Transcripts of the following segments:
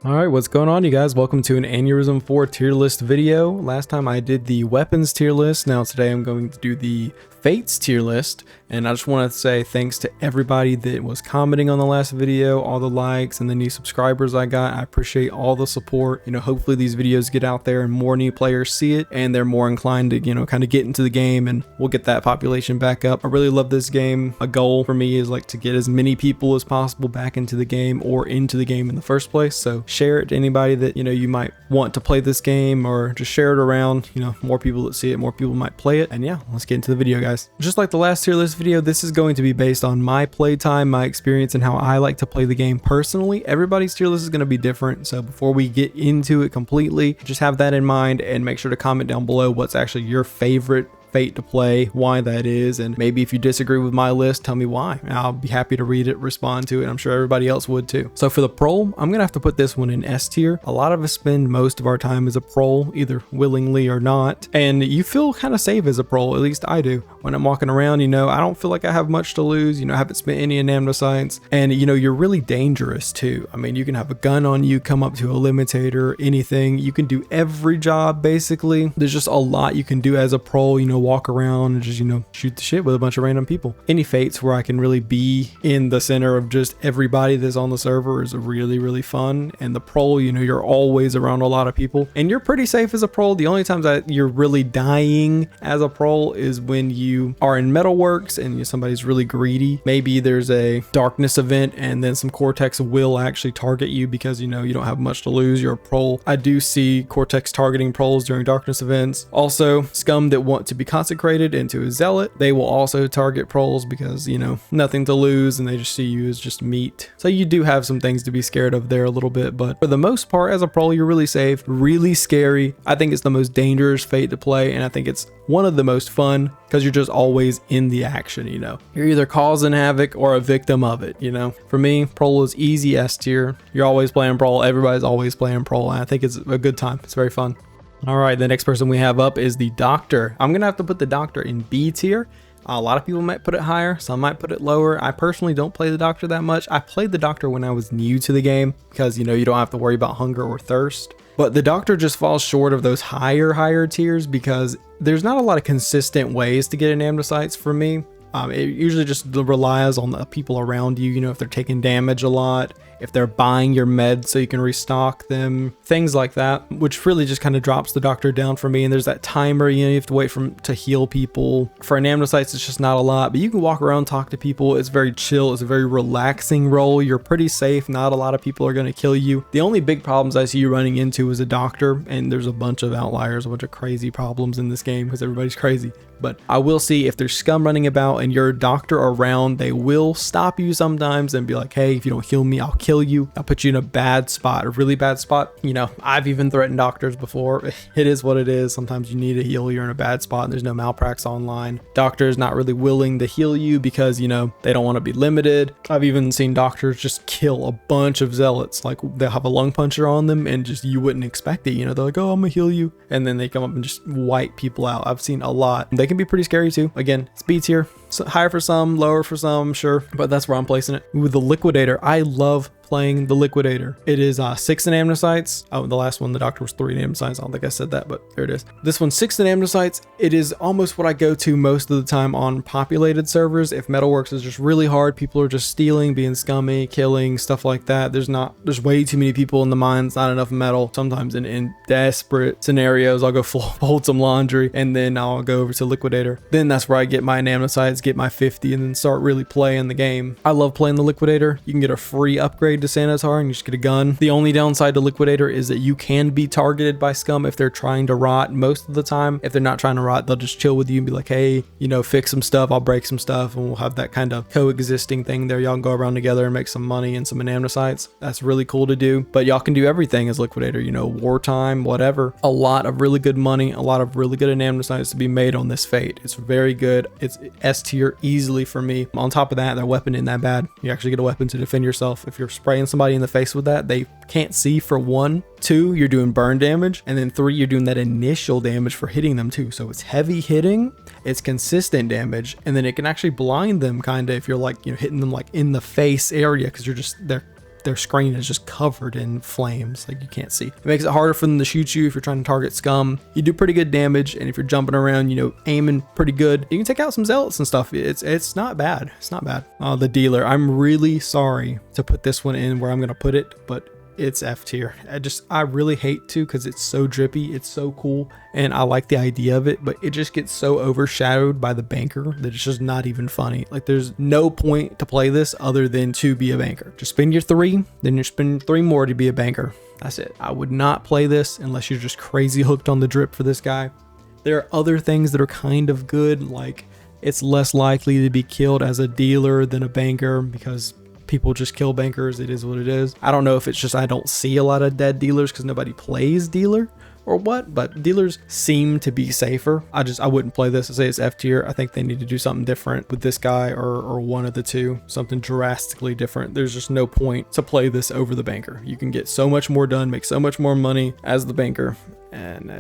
Alright, what's going on, you guys? Welcome to an Aneurism 4 tier list video. Last time I did the weapons tier list. Now today I'm going to do the fates tier list. And I just want to say thanks to everybody that was commenting on the last video, all the likes and the new subscribers I got. I appreciate all the support. You know, hopefully these videos get out there and more new players see it and they're more inclined to, kind of get into the game, and we'll get that population back up. I really love this game. A goal for me is like to get as many people as possible back into the game or into the game in the first place. So share it to anybody that, you might want to play this game, or just share it around. More people that see it, more people might play it. And yeah, let's get into the video, guys. Just like the last tier list video, this is going to be based on my playtime, my experience, and how I like to play the game personally. Everybody's tier list is going to be different, so before we get into it completely, just have that in mind and make sure to comment down below what's actually your favorite fate to play, why that is, and maybe if you disagree with my list, tell me why. I'll be happy to read it, respond to it. I'm sure everybody else would too. So for the Prole, I'm gonna have to put this one in S tier. A lot of us spend most of our time as a Prole, either willingly or not, and you feel kind of safe as a Prole. At least I do. When I'm walking around, I don't feel like I have much to lose. I haven't spent any Aneurisms, and you're really dangerous too. I mean, you can have a gun on you, come up to a Limitator, anything. You can do every job basically. There's just a lot you can do as a Prole. Walk around and just shoot the shit with a bunch of random people. Any fates where I can really be in the center of just everybody that's on the server is really fun. And the Prole, you're always around a lot of people and you're pretty safe as a Prole. The only times that you're really dying as a Prole is when you are in metalworks and somebody's really greedy. Maybe there's a darkness event and then some Cortex will actually target you because you don't have much to lose. You're a Prole. I do see Cortex targeting Proles during darkness events. Also, scum that want to be consecrated into a Zealot, they will also target Proles because nothing to lose and they just see you as just meat. So you do have some things to be scared of there a little bit, but for the most part as a Prole, you're really safe. Really scary. I think it's the most dangerous fate to play, and I think it's one of the most fun because you're just always in the action. You're either causing havoc or a victim of it. For me, Prole is easy S tier. You're always playing Prole. Everybody's always playing Prole, and I think it's a good time. It's very fun. All right, the next person we have up is the Doctor. I'm gonna have to put the Doctor in B tier. A lot of people might put it higher, some might put it lower. I personally don't play the Doctor that much. I played the Doctor when I was new to the game because you don't have to worry about hunger or thirst. But the Doctor just falls short of those higher tiers because there's not a lot of consistent ways to get Aneurisms for me. It usually just relies on the people around you, if they're taking damage a lot, if they're buying your meds so you can restock them, things like that, which really just kind of drops the Doctor down for me. And there's that timer, you have to wait for him to heal people. For Aneurisms, it's just not a lot, but you can walk around, talk to people. It's very chill. It's a very relaxing role. You're pretty safe. Not a lot of people are going to kill you. The only big problems I see you running into is a Doctor, and there's a bunch of outliers, a bunch of crazy problems in this game because everybody's crazy. But I will see if there's scum running about and your Doctor around, they will stop you sometimes and be like, hey, if you don't heal me, I'll kill you. I'll put you in a bad spot, a really bad spot. I've even threatened Doctors before. It is what it is. Sometimes you need a heal. You're in a bad spot and there's no Malprax online. Doctor's not really willing to heal you because, they don't want to be limited. I've even seen Doctors just kill a bunch of Zealots. Like they'll have a lung puncher on them and just, you wouldn't expect it. They're like, oh, I'm gonna heal you. And then they come up and just wipe people out. I've seen a lot. They can be pretty scary too. Again, it's B tier. So higher for some, lower for some, sure, but that's where I'm placing it. With the Liquidator, I love playing the Liquidator. It is 6 Aneurisms. Oh, the last one, the Doctor, was 3 Aneurisms. I don't think I said that, but there it is. This one's 6 Aneurisms. It is almost what I go to most of the time on populated servers. If Metalworks is just really hard, people are just stealing, being scummy, killing, stuff like that. There's way too many people in the mines, not enough metal. Sometimes in desperate scenarios, I'll go fold some laundry and then I'll go over to Liquidator. Then that's where I get my Aneurisms, get my 50, and then start really playing the game. I love playing the Liquidator. You can get a free upgrade to Sanitar and you just get a gun. The only downside to Liquidator is that you can be targeted by scum if they're trying to rot. Most of the time, if they're not trying to rot, they'll just chill with you and be like, hey, fix some stuff, I'll break some stuff, and we'll have that kind of coexisting thing there. Y'all can go around together and make some money and some Aneurisms. That's really cool to do. But y'all can do everything as Liquidator, wartime, whatever. A lot of really good money, a lot of really good Aneurisms to be made on this fate. It's very good. It's S tier easily for me. On top of that, their weapon isn't that bad. You actually get a weapon to defend yourself. If you're spraying somebody in the face with that, they can't see for 1. 2, you're doing burn damage, and then 3, you're doing that initial damage for hitting them too. So it's heavy hitting, it's consistent damage, and then it can actually blind them kind of if you're like hitting them like in the face area because they're their screen is just covered in flames, like you can't see. It makes it harder for them to shoot you if you're trying to target scum. You do pretty good damage, and if you're jumping around, you know, aiming pretty good, you can take out some zealots and stuff. It's not bad. It's not bad. The dealer, I'm really sorry to put this one in where I'm gonna put it, but it's F tier. I really hate to, because it's so drippy, it's so cool, and I like the idea of it, but it just gets so overshadowed by the banker that it's just not even funny. Like, there's no point to play this other than to be a banker. Just spend your 3, then you spend 3 more to be a banker. That's it. I would not play this unless you're just crazy hooked on the drip for this guy. There are other things that are kind of good, like it's less likely to be killed as a dealer than a banker, because people just kill bankers. It is what it is. I don't know if it's just I don't see a lot of dead dealers because nobody plays dealer or what, but dealers seem to be safer. I wouldn't play this. I say it's F tier. I think they need to do something different with this guy, or one of the two, something drastically different. There's just no point to play this over the banker. You can get so much more done, make so much more money as the banker. And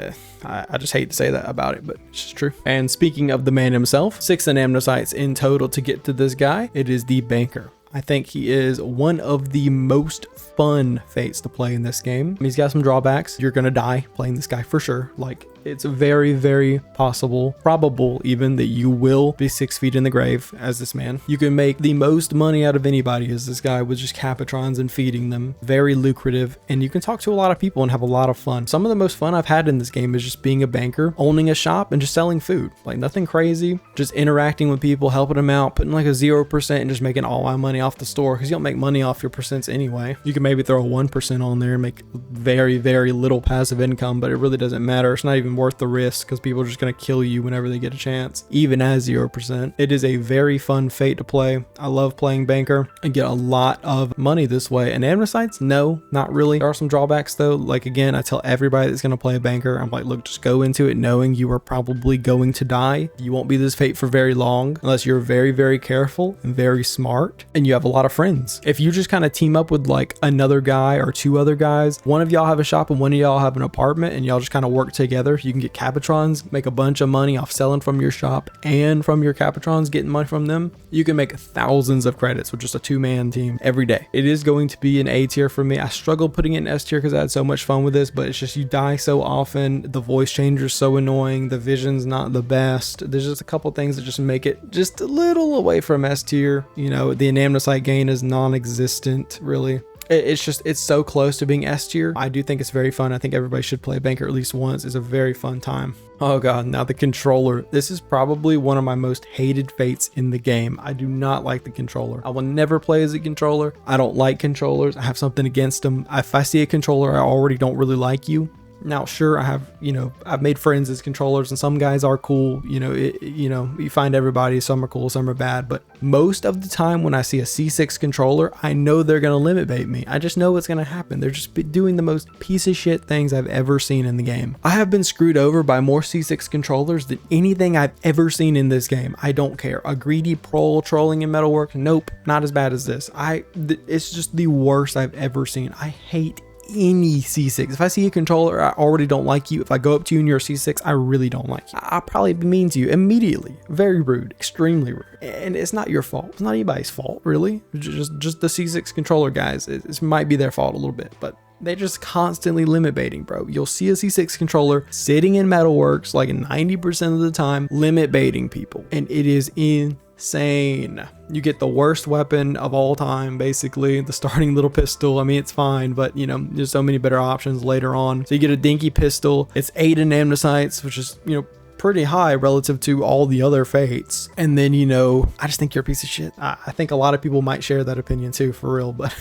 I just hate to say that about it, but it's just true. And speaking of the man himself, 6 anamnesites in total to get to this guy. It is the banker. I think he is one of the most fun fates to play in this game. He's got some drawbacks. You're gonna die playing this guy for sure. Like, it's very, very possible, probable even, that you will be 6 feet in the grave as this man. You can make the most money out of anybody as this guy with just Capatrons and feeding them. Very lucrative, and you can talk to a lot of people and have a lot of fun. Some of the most fun I've had in this game is just being a banker, owning a shop, and just selling food. Like, nothing crazy, just interacting with people, helping them out, putting like a 0% and just making all my money off the store, because you don't make money off your percents anyway. You can maybe throw a 1% on there and make very, very little passive income, but it really doesn't matter. It's not even worth the risk, because people are just going to kill you whenever they get a chance, even at 0%. It is a very fun fate to play. I love playing banker and get a lot of money this way. And amnesites, no, not really. There are some drawbacks though. Like, again, I tell everybody that's going to play a banker, I'm like, look, just go into it knowing you are probably going to die. You won't be this fate for very long unless you're very, very careful and very smart, and you have a lot of friends. If you just kind of team up with like another guy or 2 other guys, one of y'all have a shop and one of y'all have an apartment, and y'all just kind of work together, you can get Capatrons, make a bunch of money off selling from your shop and from your Capatrons, getting money from them. You can make thousands of credits with just a 2-man team every day. It is going to be an A tier for me. I struggled putting it in S tier because I had so much fun with this, but it's just you die so often. The voice changer is so annoying. The vision's not the best. There's just a couple things that just make it just a little away from S tier. You know, the anamnesite gain is non-existent, really. It's so close to being S tier. I do think it's very fun. I think everybody should play banker at least once. It's a very fun time. Oh god, now the controller. This is probably one of my most hated fates in the game. I do not like the controller. I will never play as a controller. I don't like controllers. I have something against them. If I see a controller I already don't really like you. Now, sure, I have, you know, I've made friends as controllers, and some guys are cool. You know, you find everybody. Some are cool, some are bad. But most of the time when I see a C6 controller, I know they're going to limit bait me. I just know what's going to happen. They're just doing the most piece of shit things I've ever seen in the game. I have been screwed over by more C6 controllers than anything I've ever seen in this game. I don't care. A greedy Prole trolling in metalwork? Nope, not as bad as this. It's just the worst I've ever seen. I hate any C6. If I see a controller I already don't like you, if I go up to you and you're a C6, I really don't like you. I'll probably be mean to you immediately. Very rude, extremely rude. And it's not your fault. It's not anybody's fault, really. Just the C6 controller guys. It might be their fault a little bit, but they just constantly limit baiting, bro. You'll see a C6 controller sitting in Metalworks like 90% of the time, limit baiting people, and it is insane. You get the worst weapon of all time, basically, the starting little pistol. I mean, it's fine, but you know, there's so many better options later on. So you get a dinky pistol. It's 8 anamnesites, which is, you know, pretty high relative to all the other fates. And then, you know, I just think you're a piece of shit. I think a lot of people might share that opinion too, for real, but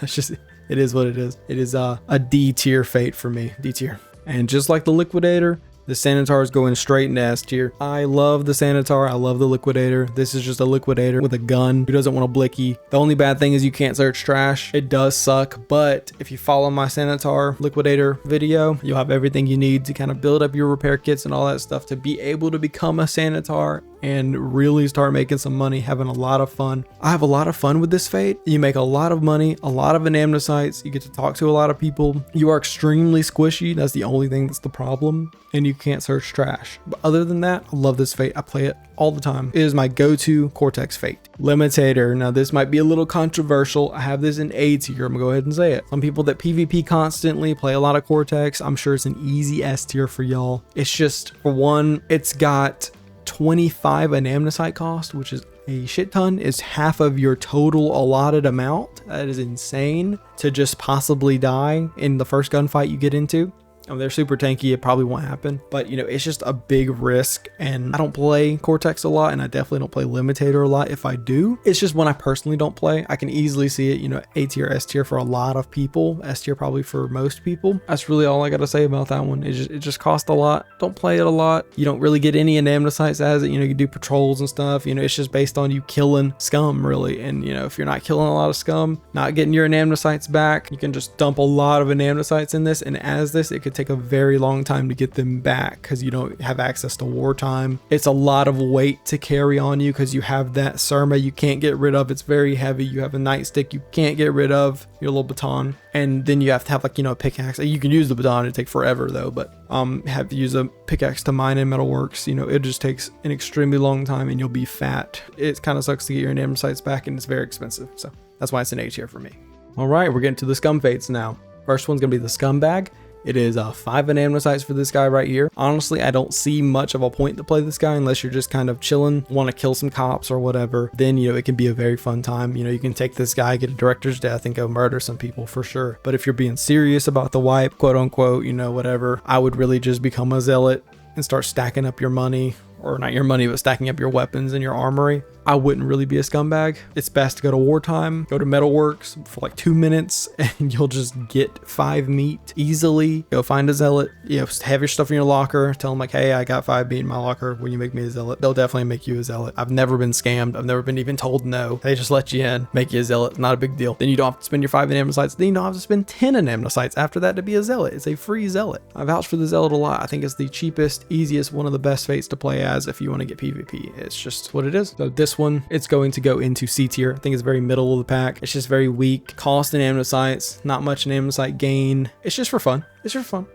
that's just, it is what it is. It is a D tier fate for me, D tier. And just like the Liquidator, the Sanitar is going straight into S tier. I love the Sanitar. I love the Liquidator. This is just a Liquidator with a gun who doesn't want a blicky. The only bad thing is you can't search trash. It does suck, but if you follow my Sanitar Liquidator video, you'll have everything you need to kind of build up your repair kits and all that stuff to be able to become a Sanitar and really start making some money, having a lot of fun. I have a lot of fun with this fate. You make a lot of money, a lot of anamnesites. You get to talk to a lot of people. You are extremely squishy. That's the only thing that's the problem. And you can't search trash. But other than that, I love this fate. I play it all the time. It is my go-to Cortex fate. Limitator. Now this might be a little controversial. I have this in A tier. I'm gonna go ahead and say it. Some people that PvP constantly play a lot of Cortex, I'm sure it's an easy S tier for y'all. It's just, for one, it's got 25 anamnesite cost, which is a shit ton. Is half of your total allotted amount. That is insane to just possibly die in the first gunfight you get into. They're super tanky, it probably won't happen, but you know, it's just a big risk, and I don't play Cortex a lot, and I definitely don't play Limitator a lot. If I do, it's just when I personally don't play. I can easily see it, you know, A tier, S tier for a lot of people, S tier probably for most people. That's really all I gotta say about that one. It just costs a lot. Don't play it a lot. You don't really get any anamnesites as it. You know, you do patrols and stuff. You know, it's just based on you killing scum, really. And you know, if you're not killing a lot of scum, not getting your anamnesites back, you can just dump a lot of anamnesites in this, and as this, it could take a very long time to get them back because you don't have access to wartime. It's a lot of weight to carry on you because you have that Surma you can't get rid of. It's very heavy. You have a nightstick you can't get rid of, your little baton, and then you have to have, like, you know, a pickaxe. You can use the baton, it'd take forever though, but have to use a pickaxe to mine in metalworks. You know, it just takes an extremely long time and you'll be fat. It kind of sucks to get your anamnesites back, and it's very expensive, so that's why it's an A tier for me. All right, we're getting to the scum fates now. First one's gonna be the Scumbag. It is 5 anamnesites for this guy right here. Honestly, I don't see much of a point to play this guy unless you're just kind of chilling, want to kill some cops or whatever. Then, you know, it can be a very fun time. You know, you can take this guy, get a director's death, and go murder some people for sure. But if you're being serious about the wipe, quote unquote, you know, whatever, I would really just become a zealot and start stacking up your money. Or not your money, but stacking up your weapons and your armory. I wouldn't really be a scumbag. It's best to go to wartime, go to metalworks for like 2 minutes, and you'll just get 5 meat easily. Go find a zealot, you know, have your stuff in your locker, tell them like, hey, I got 5 meat in my locker, will you make me a zealot? They'll definitely make you a zealot. I've never been scammed. I've never been even told no. They just let you in, make you a zealot. Not a big deal. Then you don't have to spend your 5 anamnesites. Then you don't have to spend 10 anamnesites after that to be a zealot. It's a free zealot. I vouch for the zealot a lot. I think it's the cheapest, easiest, one of the best fates to play as if you want to get PvP. It's just what it is. So this one, it's going to go into C tier. I think it's very middle of the pack. It's just very weak. Cost in anamnesites, not much anamnesite gain. It's just for fun. It's just for fun.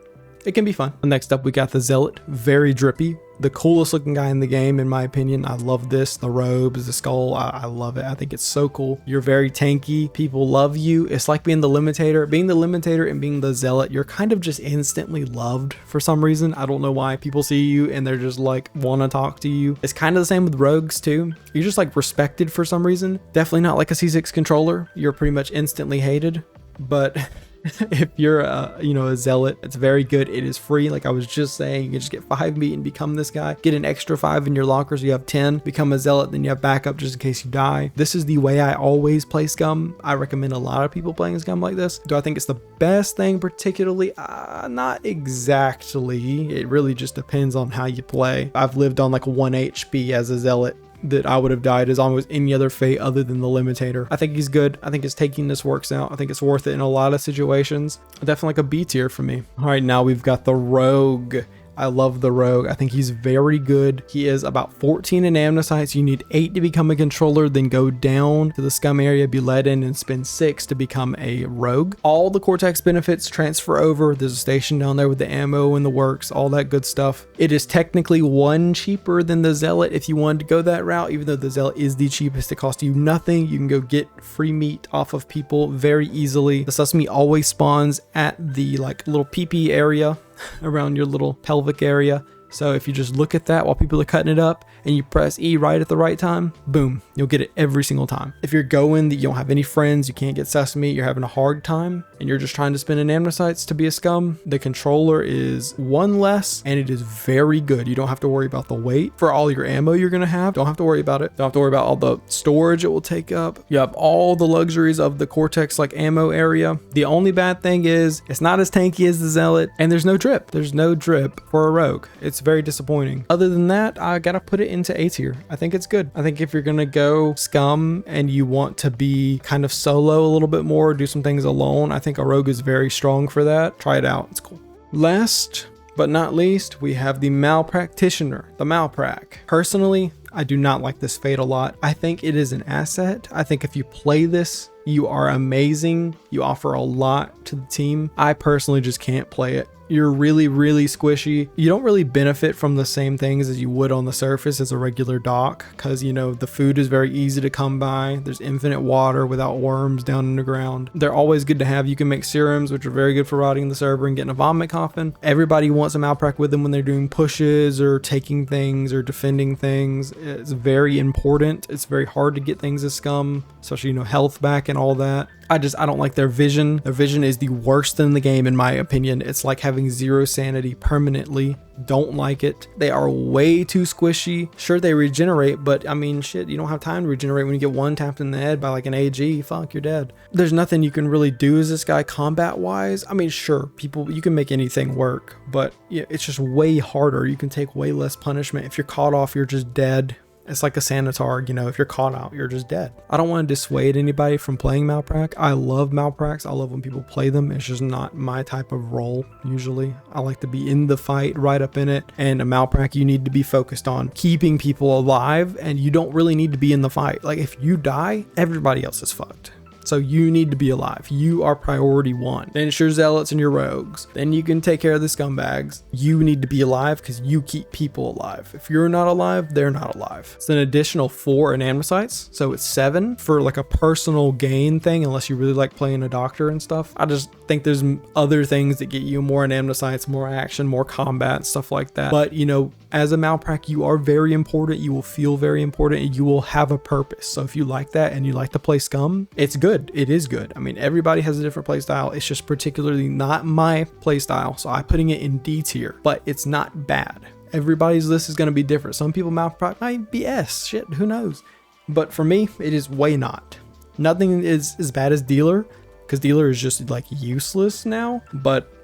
It can be fun. Next up, we got the Zealot. Very drippy. The coolest looking guy in the game, in my opinion. I love this. The robes, the skull. I love it. I think it's so cool. You're very tanky. People love you. It's like being the Limitator. Being the Limitator and being the Zealot, you're kind of just instantly loved for some reason. I don't know why. People see you and they're just like, want to talk to you. It's kind of the same with rogues too. You're just like respected for some reason. Definitely not like a C6 controller. You're pretty much instantly hated. But if you're a zealot, it's very good. It is free. Like I was just saying, you can just get 5 meat and become this guy. Get an extra 5 in your locker, so you have 10. Become a zealot, then you have backup just in case you die. This is the way I always play scum. I recommend a lot of people playing scum like this. Do I think it's the best thing particularly? Not exactly. It really just depends on how you play. I've lived on like 1 HP as a zealot that I would have died as almost any other fate other than the Limitator. I think he's good. I think his takiness works out. I think it's worth it in a lot of situations. Definitely like a B tier for me. All right, now we've got the Rogue. I love the Rogue. I think he's very good. He is about 14 anamnesites. You need 8 to become a controller, then go down to the scum area, be let in, and spend 6 to become a Rogue. All the Cortex benefits transfer over. There's a station down there with the ammo and the works, all that good stuff. It is technically 1 cheaper than the Zealot if you wanted to go that route, even though the Zealot is the cheapest. It costs you nothing. You can go get free meat off of people very easily. The sesame always spawns at the like little PP area around your little pelvic area. So if you just look at that while people are cutting it up and you press E right at the right time, boom, you'll get it every single time. If you're going that you don't have any friends, you can't get sesame, you're having a hard time, and you're just trying to spend anamnesites to be a scum, the controller is 1 less, and it is very good. You don't have to worry about the weight for all your ammo you're gonna have. Don't have to worry about it. Don't have to worry about all the storage it will take up. You have all the luxuries of the Cortex like ammo area. The only bad thing is it's not as tanky as the Zealot, and there's no drip. There's no drip for a Rogue. It's very disappointing. Other than that, I gotta put it into A tier. I think it's good. I think if you're gonna go scum and you want to be kind of solo a little bit more, do some things alone, I think a Rogue is very strong for that. Try it out. It's cool. Last but not least, we have the Malpractitioner, the Malprac. Personally, I do not like this fate a lot. I think it is an asset. I think if you play this You are amazing. You offer a lot to the team. I personally just can't play it. You're really, really squishy. You don't really benefit from the same things as you would on the surface as a regular dock, because, you know, the food is very easy to come by. There's infinite water without worms down in the ground. They're always good to have. You can make serums, which are very good for rotting the server and getting a vomit coffin. Everybody wants a Malprac with them when they're doing pushes or taking things or defending things. It's very important. It's very hard to get things as scum, especially, you know, health back and all that. I don't like their vision. Their vision is the worst in the game, in my opinion. It's like having 0 sanity permanently. Don't like it. They are way too squishy. Sure, they regenerate, but I mean, shit, you don't have time to regenerate when you get one tapped in the head by like an AG. Fuck, you're dead. There's nothing you can really do as this guy combat-wise. I mean, sure, you can make anything work, but yeah, it's just way harder. You can take way less punishment. If you're caught off, you're just dead. It's like a Sanitar, you know, if you're caught out, you're just dead. I don't want to dissuade anybody from playing Malprac. I love Malpracs. I love when people play them. It's just not my type of role, usually. I like to be in the fight, right up in it. And a Malprac, you need to be focused on keeping people alive, and you don't really need to be in the fight. Like, if you die, everybody else is fucked. So you need to be alive. You are priority 1. Then it's your zealots and your rogues. Then you can take care of the scumbags. You need to be alive because you keep people alive. If you're not alive, they're not alive. It's an additional 4 anamnesites. So it's 7 for like a personal gain thing, unless you really like playing a doctor and stuff. I just think there's other things that get you more anamnesites, more action, more combat, stuff like that. But, you know, as a Malprac, you are very important. You will feel very important, and you will have a purpose. So if you like that and you like to play scum, it's good. It is good. I mean, everybody has a different play style. It's just particularly not my play style, so I'm putting it in D tier, but it's not bad. Everybody's list is going to be different. Some people Malprac might be S. Shit, who knows? But for me, it is way not. Nothing is as bad as Dealer, because Dealer is just like useless now,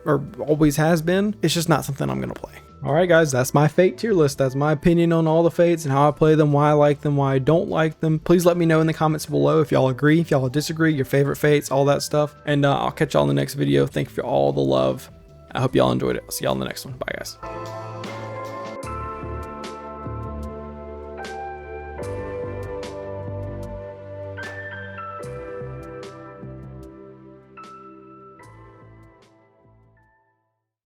or always has been. It's just not something I'm going to play. Alright guys, that's my Fate tier list. That's my opinion on all the Fates and how I play them, why I like them, why I don't like them. Please let me know in the comments below if y'all agree, if y'all disagree, your favorite Fates, all that stuff. And I'll catch y'all in the next video. Thank you for all the love. I hope y'all enjoyed it. I'll see y'all in the next one. Bye guys.